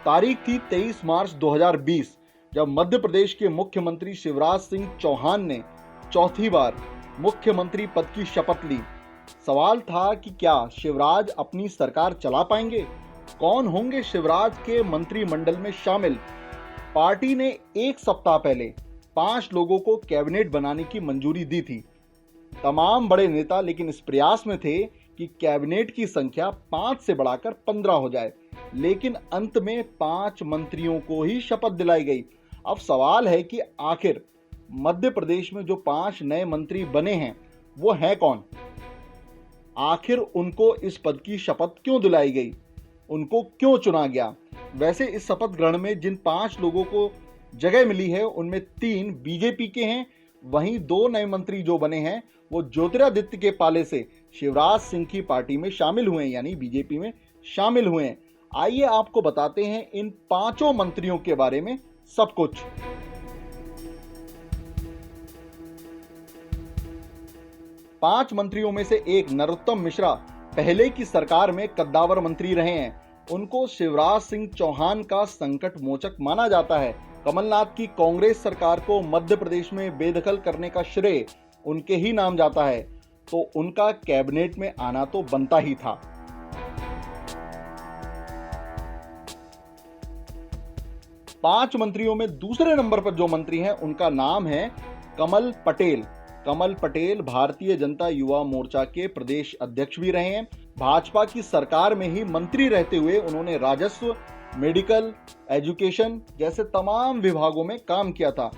तारीख थी 23 मार्च 2020, जब मध्य प्रदेश के मुख्यमंत्री शिवराज सिंह चौहान ने चौथी बार मुख्यमंत्री पद की शपथ ली। सवाल था कि क्या शिवराज अपनी सरकार चला पाएंगे? कौन होंगे शिवराज के मंत्रिमंडल में शामिल? पार्टी ने एक सप्ताह पहले 5 लोगों को कैबिनेट बनाने की मंजूरी दी थी। तमाम बड़े नेता लेकिन इस प्रयास में थे कि कैबिनेट की संख्या 5 से बढ़ाकर 15 हो जाए, लेकिन अंत में 5 मंत्रियों को ही शपथ दिलाई गई। अब सवाल है कि आखिर मध्य प्रदेश में जो 5 नए मंत्री बने हैं वो हैं कौन? आखिर उनको इस पद की शपथ क्यों दिलाई गई? उनको क्यों चुना गया? वैसे इस शपथ ग्रहण में जिन 5 लोगों को जगह मिली है उनमें 3 बीजेपी के हैं, वहीं 2 नए मंत्री जो बने हैं वो ज्योतिरादित्य के पाले से शिवराज सिंह की पार्टी में शामिल हुए हैं, यानी बीजेपी में शामिल हुए हैं। आइए आपको बताते हैं इन 5 मंत्रियों के बारे में सब कुछ। पांच मंत्रियों में से एक नरोत्तम मिश्रा पहले की सरकार में कद्दावर मंत्री रहे हैं। उनको शिवराज सिंह चौहान का संकट मोचक माना जाता है। कमलनाथ की कांग्रेस सरकार को मध्य प्रदेश में बेदखल करने का श्रेय उनके ही नाम जाता है, तो उनका कैबिनेट में आना तो बनता ही था। पांच मंत्रियों में दूसरे नंबर पर जो मंत्री हैं उनका नाम है कमल पटेल। कमल पटेल भारतीय जनता युवा मोर्चा के प्रदेश अध्यक्ष भी रहे हैं। भाजपा की सरकार में ही मंत्री रहते हुए उन्होंने राजस्व, मेडिकल, एजुकेशन जैसे तमाम विभागों में काम किया था।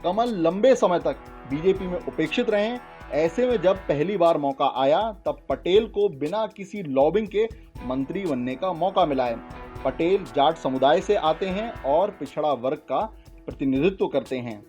कमल लंबे समय तक बीजेपी में उपेक्षित रहे। ऐसे में जब पहली बार मौका आया तब पटेल को बिना किसी लॉबिंग के मंत्री बनने का मौका मिला है। पटेल जाट समुदाय से आते हैं और पिछड़ा वर्ग का प्रतिनिधित्व करते हैं।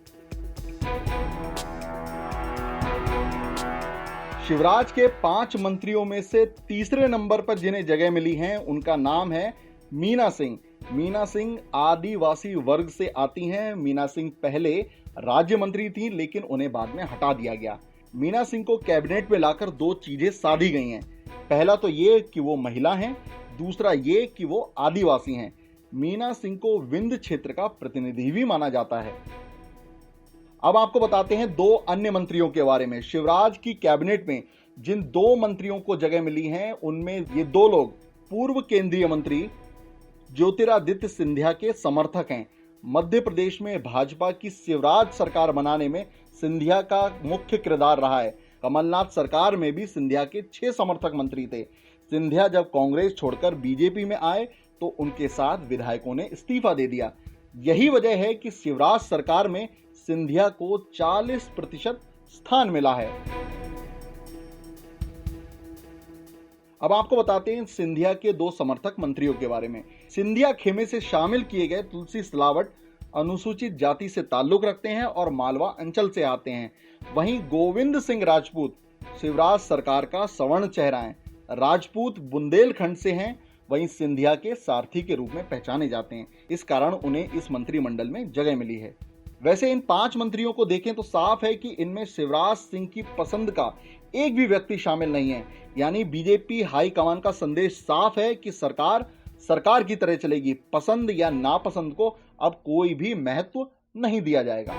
शिवराज के 5 मंत्रियों में से तीसरे नंबर पर जिन्हें जगह मिली है उनका नाम है मीना सिंह। मीना सिंह आदिवासी वर्ग से आती हैं। मीना सिंह पहले राज्य मंत्री थी लेकिन उन्हें बाद में हटा दिया गया। मीना सिंह को कैबिनेट में लाकर 2 चीजें साधी गई हैं। पहला तो ये कि वो महिला हैं, दूसरा ये कि वो आदिवासी हैं। मीना सिंह को विंध्य क्षेत्र का प्रतिनिधि भी माना जाता है। अब आपको बताते हैं 2 अन्य मंत्रियों के बारे में। शिवराज की कैबिनेट में जिन 2 मंत्रियों को जगह मिली है उनमें ये 2 लोग पूर्व केंद्रीय मंत्री ज्योतिरादित्य सिंधिया के समर्थक हैं। मध्य प्रदेश में भाजपा की शिवराज सरकार बनाने में सिंधिया का मुख्य किरदार रहा है। कमलनाथ सरकार में भी सिंधिया के 6 समर्थक मंत्री थे। सिंधिया जब कांग्रेस छोड़कर बीजेपी में आए तो उनके साथ विधायकों ने इस्तीफा दे दिया। यही वजह है कि शिवराज सरकार में सिंधिया को 40% स्थान मिला है। अब आपको बताते हैं सिंधिया के 2 समर्थक मंत्रियों के बारे में। सिंधिया खेमे से शामिल किए गए तुलसी सिलावट अनुसूचित जाति से ताल्लुक रखते हैं और मालवा अंचल से आते हैं। वहीं गोविंद सिंह राजपूत शिवराज सरकार का सवर्ण चेहरा है। राजपूत बुंदेलखंड से हैं। वहीं सिंधिया के सारथी के रूप में पहचाने जाते हैं। इस कारण उन्हें इस मंत्रिमंडल में जगह मिली है। वैसे इन 5 मंत्रियों को देखें तो साफ है कि इनमें शिवराज सिंह की पसंद का एक भी व्यक्ति शामिल नहीं है। यानी बीजेपी हाईकमान का संदेश साफ है कि सरकार की तरह चलेगी। पसंद या नापसंद को अब कोई भी महत्व नहीं दिया जाएगा।